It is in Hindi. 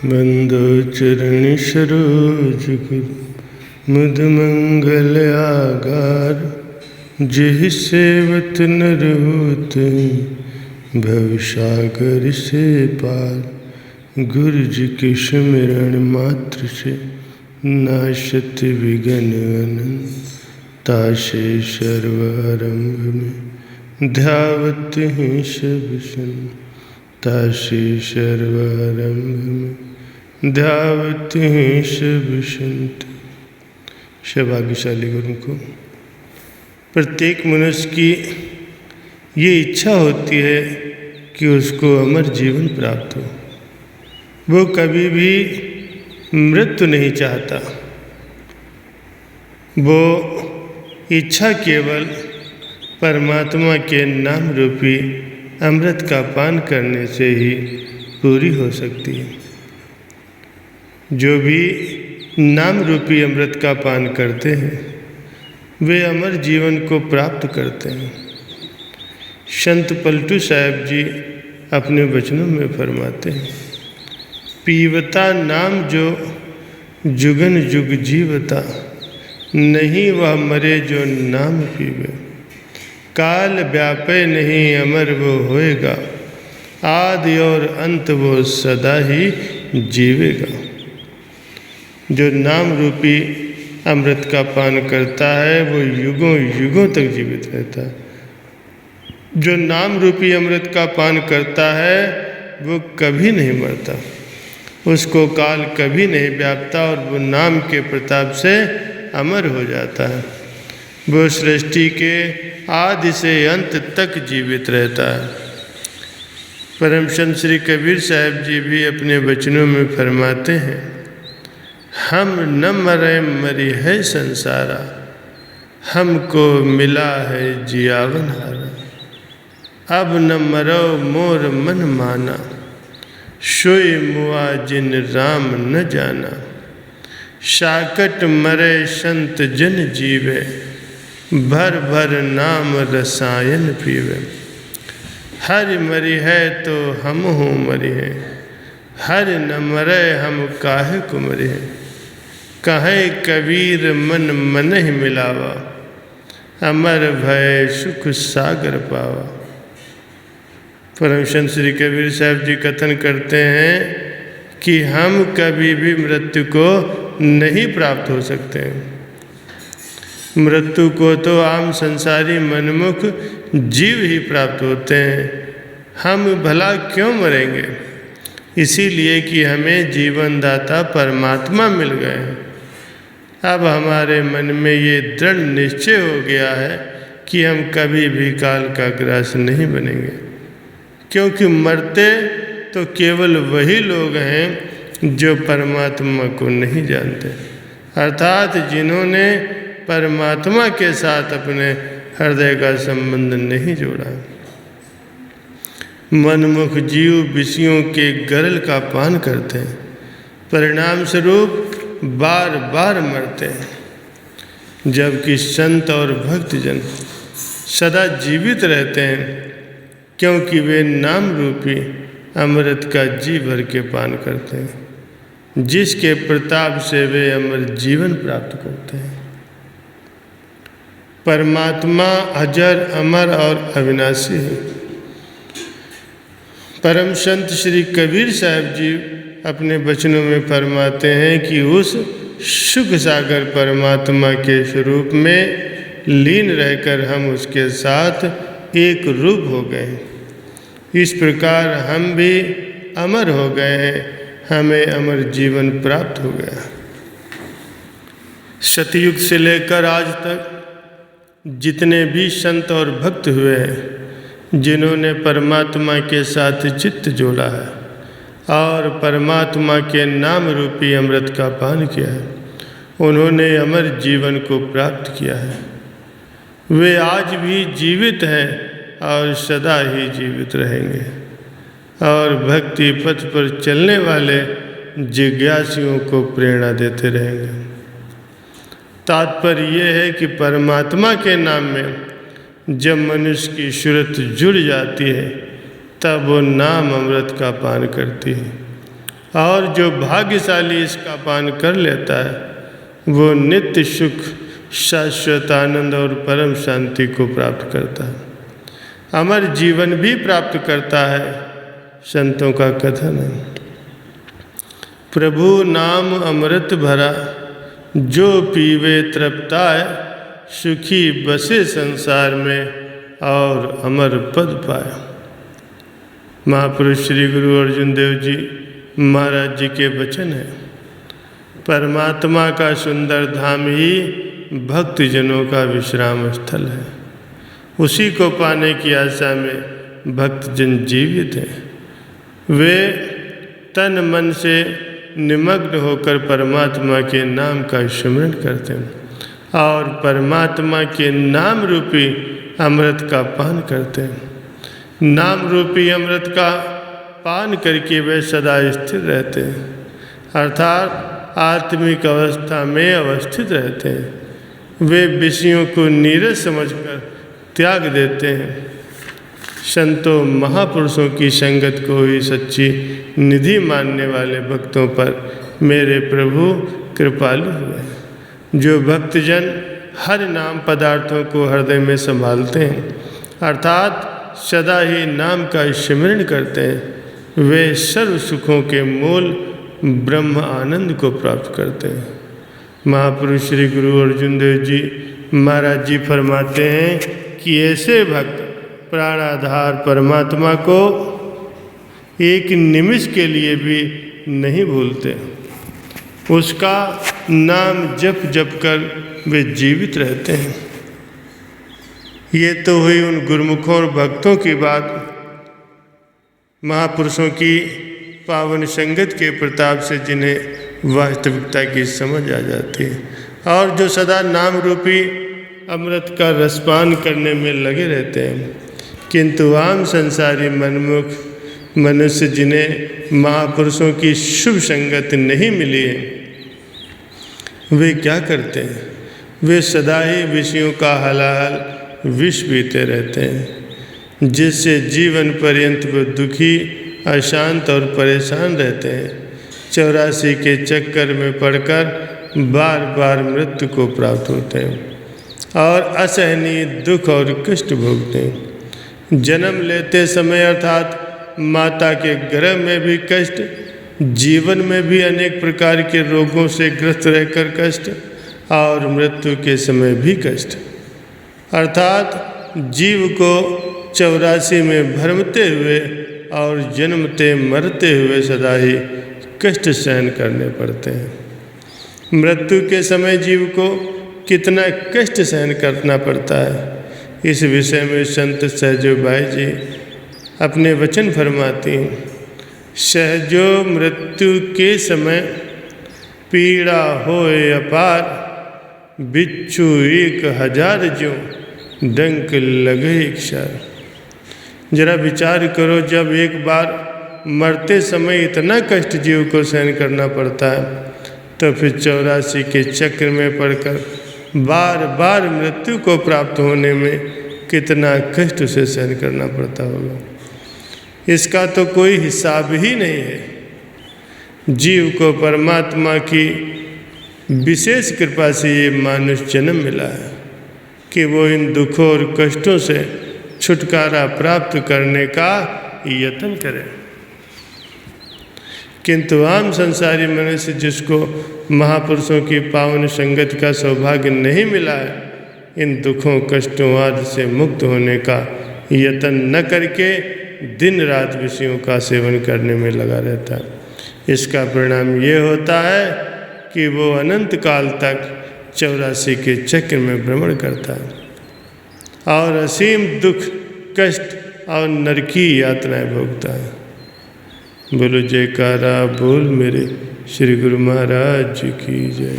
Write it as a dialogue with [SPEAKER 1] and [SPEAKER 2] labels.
[SPEAKER 1] बंदो चरण सरोज मुद मंगल आगार। जिहि सेवत नर होते भवसागर से पार। गुरु जी के स्मरण मात्र से नाशत विघ्न अनंत। तासे सर्व आरंभ में ध्यावत हैं सब संत। तासे सर्व आरंभ में ध्यावत हैं सब संत। सौभाग्यशाली गुरु को प्रत्येक मनुष्य की ये इच्छा होती है कि उसको अमर जीवन प्राप्त हो। वो कभी भी मृत्यु नहीं चाहता। वो इच्छा केवल परमात्मा के नाम रूपी अमृत का पान करने से ही पूरी हो सकती है। जो भी नाम रूपी अमृत का पान करते हैं वे अमर जीवन को प्राप्त करते हैं। संत पलटू साहब जी अपने वचनों में फरमाते हैं, पीवता नाम जो जुगन जुग जीवता। नहीं वह मरे जो नाम पीवे। काल व्यापे नहीं अमर वो होएगा। आदि और अंत वो सदा ही जीवेगा। जो नाम रूपी अमृत का पान करता है वो युगों युगों तक जीवित रहता है। जो नाम रूपी अमृत का पान करता है वो कभी नहीं मरता। उसको काल कभी नहीं व्यापता और वो नाम के प्रताप से अमर हो जाता है। वो सृष्टि के आदि से अंत तक जीवित रहता है। परम संत श्री कबीर साहब जी भी अपने वचनों में फरमाते हैं, हम न मरे मरी है संसारा। हमको मिला है जियावन हारा। अब न मरो मोर मन माना। सोई मुआ जिन राम न जाना। साकट मरे संत जन जीवे। भर भर नाम रसायन पीवे। हरि मरी है तो हम हो मरी हैं। हरि न मरे हम काहे को मरे हैं। कहे कबीर मन मन ही मिलावा। अमर भय सुख सागर पावा। परम संत श्री कबीर साहब जी कथन करते हैं कि हम कभी भी मृत्यु को नहीं प्राप्त हो सकते हैं। मृत्यु को तो आम संसारी मनमुख जीव ही प्राप्त होते हैं। हम भला क्यों मरेंगे? इसीलिए कि हमें जीवनदाता परमात्मा मिल गए हैं। अब हमारे मन में ये दृढ़ निश्चय हो गया है कि हम कभी भी काल का ग्रास नहीं बनेंगे। क्योंकि मरते तो केवल वही लोग हैं जो परमात्मा को नहीं जानते, अर्थात जिन्होंने परमात्मा के साथ अपने हृदय का संबंध नहीं जोड़ा। मनमुख जीव विषयों के गरल का पान करते हैं, परिणाम स्वरूप बार बार मरते हैं। जबकि संत और भक्तजन सदा जीवित रहते हैं, क्योंकि वे नाम रूपी अमृत का जी भर के पान करते हैं, जिसके प्रताप से वे अमर जीवन प्राप्त करते हैं। परमात्मा अजर अमर और अविनाशी है। परम संत श्री कबीर साहब जी अपने वचनों में फरमाते हैं कि उस सुख सागर परमात्मा के स्वरूप में लीन रहकर हम उसके साथ एक रूप हो गए। इस प्रकार हम भी अमर हो गए हैं। हमें अमर जीवन प्राप्त हो गया। सतयुग से लेकर आज तक जितने भी संत और भक्त हुए हैं, जिन्होंने परमात्मा के साथ चित्त जोड़ा है और परमात्मा के नाम रूपी अमृत का पान किया है, उन्होंने अमर जीवन को प्राप्त किया है। वे आज भी जीवित हैं और सदा ही जीवित रहेंगे और भक्ति पथ पर चलने वाले जिज्ञासुओं को प्रेरणा देते रहेंगे। तात्पर्य यह है कि परमात्मा के नाम में जब मनुष्य की सूरत जुड़ जाती है तब वो नाम अमृत का पान करती है और जो भाग्यशाली इसका पान कर लेता है वो नित्य सुख, शाश्वत आनंद और परम शांति को प्राप्त करता है, अमर जीवन भी प्राप्त करता है। संतों का कथन है, प्रभु नाम अमृत भरा, जो पीवे तृप्ताय, सुखी बसे संसार में और अमर पद पाए। महापुरुष श्री गुरु अर्जुन देव जी महाराज जी के वचन है, परमात्मा का सुंदर धाम ही भक्तजनों का विश्राम स्थल है। उसी को पाने की आशा में भक्तजन जीवित हैं। वे तन मन से निमग्न होकर परमात्मा के नाम का स्मरण करते हैं और परमात्मा के नाम रूपी अमृत का पान करते हैं। नाम रूपी अमृत का पान करके वे सदा स्थिर रहते हैं, अर्थात आत्मिक अवस्था में अवस्थित रहते हैं। वे विषयों को नीरस समझकर त्याग देते हैं। संतों महापुरुषों की संगत को ही सच्ची निधि मानने वाले भक्तों पर मेरे प्रभु कृपालु हुए। जो भक्तजन हर नाम पदार्थों को हृदय में संभालते हैं, अर्थात सदा ही नाम का स्मरण करते हैं, वे सर्व सुखों के मूल ब्रह्म आनंद को प्राप्त करते हैं। महापुरुष श्री गुरु अर्जुन देव जी महाराज जी फरमाते हैं कि ऐसे भक्त प्राणाधार परमात्मा को एक निमिष के लिए भी नहीं भूलते। उसका नाम जप जप कर वे जीवित रहते हैं। ये तो हुई उन गुरुमुखों और भक्तों की बात, महापुरुषों की पावन संगत के प्रताप से जिन्हें वास्तविकता की समझ आ जाती है और जो सदा नाम रूपी अमृत का रसपान करने में लगे रहते हैं। किंतु आम संसारी मनमुख मनुष्य जिन्हें महापुरुषों की शुभ संगत नहीं मिली है, वे क्या करते हैं? वे सदा ही विषयों का हलाहल विष पीते रहते हैं, जिससे जीवन पर्यंत वे दुखी, अशांत और परेशान रहते हैं। 84 के चक्कर में पड़कर बार बार मृत्यु को प्राप्त होते हैं और असहनीय दुख और कष्ट भोगते हैं। जन्म लेते समय अर्थात माता के गर्भ में भी कष्ट, जीवन में भी अनेक प्रकार के रोगों से ग्रस्त रहकर कष्ट और मृत्यु के समय भी कष्ट, अर्थात जीव को 84 में भ्रमते हुए और जन्मते मरते हुए सदा ही कष्ट सहन करने पड़ते हैं। मृत्यु के समय जीव को कितना कष्ट सहन करना पड़ता है, इस विषय में संत सहजो बाई जी अपने वचन फरमाती हैं। सहजो मृत्यु के समय पीड़ा होए अपार, बिच्छू 1000 जो डंक लगे एक क्षार। जरा विचार करो, जब एक बार मरते समय इतना कष्ट जीव को सहन करना पड़ता है, तो फिर 84 के चक्र में पड़कर बार बार मृत्यु को प्राप्त होने में कितना कष्ट उसे सहन करना पड़ता होगा, इसका तो कोई हिसाब ही नहीं है। जीव को परमात्मा की विशेष कृपा से ये मानुष जन्म मिला है कि वो इन दुखों और कष्टों से छुटकारा प्राप्त करने का यत्न करे। किंतु आम संसारी मनुष्य जिसको महापुरुषों की पावन संगत का सौभाग्य नहीं मिला है, इन दुखों कष्टों आदि से मुक्त होने का यत्न न करके दिन रात विषयों का सेवन करने में लगा रहता है। इसका परिणाम ये होता है कि वो अनंत काल तक 84 के चक्र में भ्रमण करता है और असीम दुख, कष्ट और नरकी यातनाएं भोगता है। बोलो जयकारा बोल मेरे श्री गुरु महाराज जी की जय।